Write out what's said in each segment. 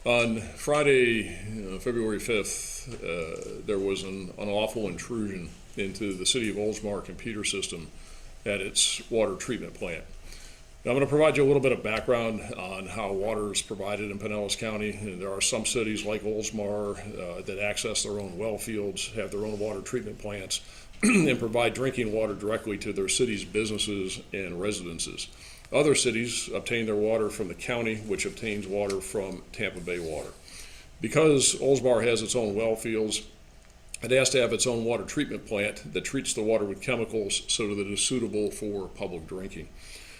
On Friday, February 5th, there was an unlawful intrusion into the city of Oldsmar computer system at its water treatment plant. Now, I'm going to provide you a little bit of background on how water is provided in Pinellas County. And there are some cities like Oldsmar that access their own well fields, have their own water treatment plants, and provide drinking water directly to their city's businesses and residences. Other cities obtain their water from the county, which obtains water from Tampa Bay Water. Because Oldsmar has its own well fields, it has to have its own water treatment plant that treats the water with chemicals so that it is suitable for public drinking.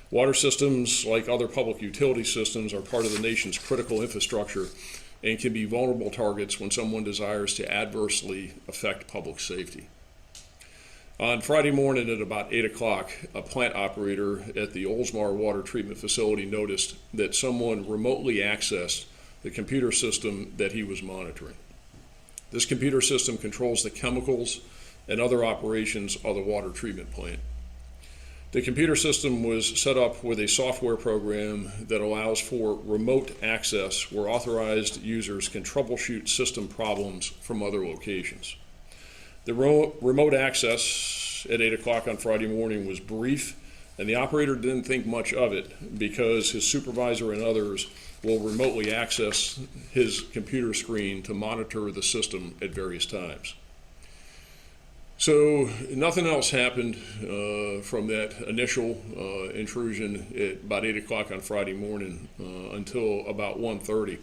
Water systems, like other public utility systems, are part of the nation's critical infrastructure and can be vulnerable targets when someone desires to adversely affect public safety. On Friday morning at about 8 o'clock, a plant operator at the Oldsmar water treatment facility noticed that someone remotely accessed the computer system that he was monitoring. This computer system controls the chemicals and other operations of the water treatment plant. The computer system was set up with a software program that allows for remote access where authorized users can troubleshoot system problems from other locations. The remote access at 8 o'clock on Friday morning was brief, and the operator didn't think much of it because his supervisor and others will remotely access his computer screen to monitor the system at various times. So nothing else happened from that initial intrusion at about 8 o'clock on Friday morning until about 1:30,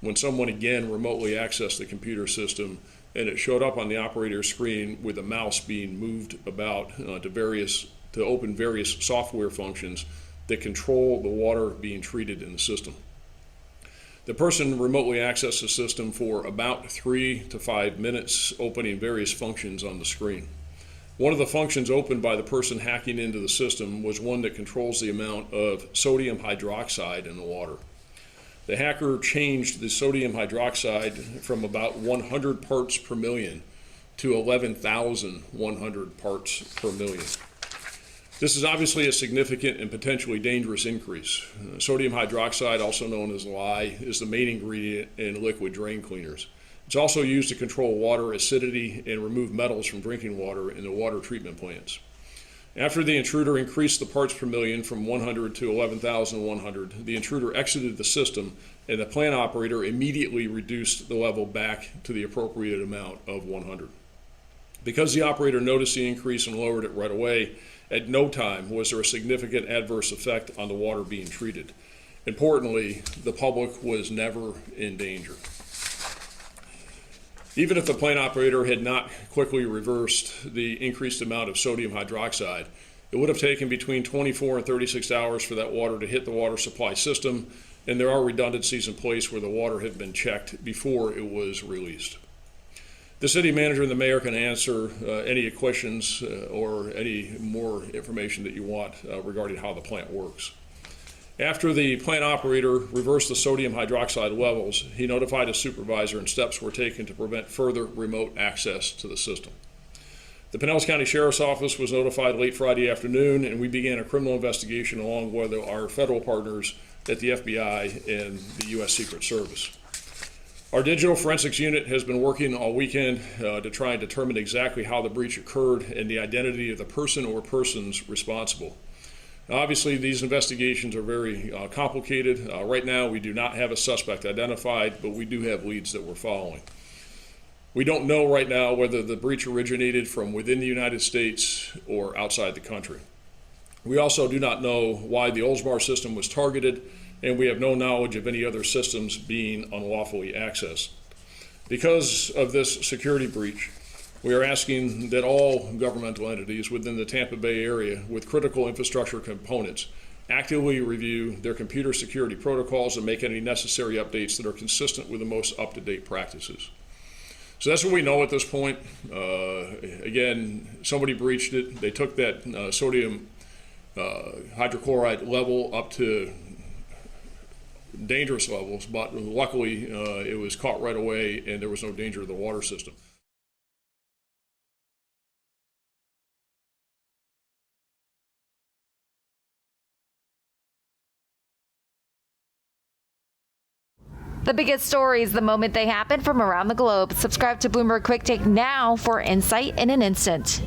when someone again remotely accessed the computer system, and it showed up on the operator's screen with a mouse being moved about to open various software functions that control the water being treated in the system. The person remotely accessed the system for about 3 to 5 minutes, opening various functions on the screen. One of the functions opened by the person hacking into the system was one that controls the amount of sodium hydroxide in the water. The hacker changed the sodium hydroxide from about 100 parts per million to 11,100 parts per million. This is obviously a significant and potentially dangerous increase. Sodium hydroxide, also known as lye, is the main ingredient in liquid drain cleaners. It's also used to control water acidity and remove metals from drinking water in the water treatment plants. After the intruder increased the parts per million from 100 to 11,100, the intruder exited the system, and the plant operator immediately reduced the level back to the appropriate amount of 100. Because the operator noticed the increase and lowered it right away, at no time was there a significant adverse effect on the water being treated. Importantly, the public was never in danger. Even if the plant operator had not quickly reversed the increased amount of sodium hydroxide, it would have taken between 24 and 36 hours for that water to hit the water supply system, and there are redundancies in place where the water had been checked before it was released. The city manager and the mayor can answer any questions or any more information that you want regarding how the plant works. After the plant operator reversed the sodium hydroxide levels, he notified his supervisor and steps were taken to prevent further remote access to the system. The Pinellas County Sheriff's Office was notified late Friday afternoon, and we began a criminal investigation along with our federal partners at the FBI and the U.S. Secret Service. Our digital forensics unit has been working all weekend to try and determine exactly how the breach occurred and the identity of the person or persons responsible. Obviously, these investigations are very complicated. Right now, we do not have a suspect identified, but we do have leads that we're following. We don't know right now whether the breach originated from within the United States or outside the country. We also do not know why the Oldsmar system was targeted, and we have no knowledge of any other systems being unlawfully accessed. Because of this security breach, we are asking that all governmental entities within the Tampa Bay area with critical infrastructure components actively review their computer security protocols and make any necessary updates that are consistent with the most up-to-date practices. So that's what we know at this point. Again, somebody breached it. They took that sodium hydrochloride level up to dangerous levels, but luckily it was caught right away and there was no danger to the water system. The biggest stories the moment they happen from around the globe. Subscribe to Bloomberg Quicktake now for insight in an instant.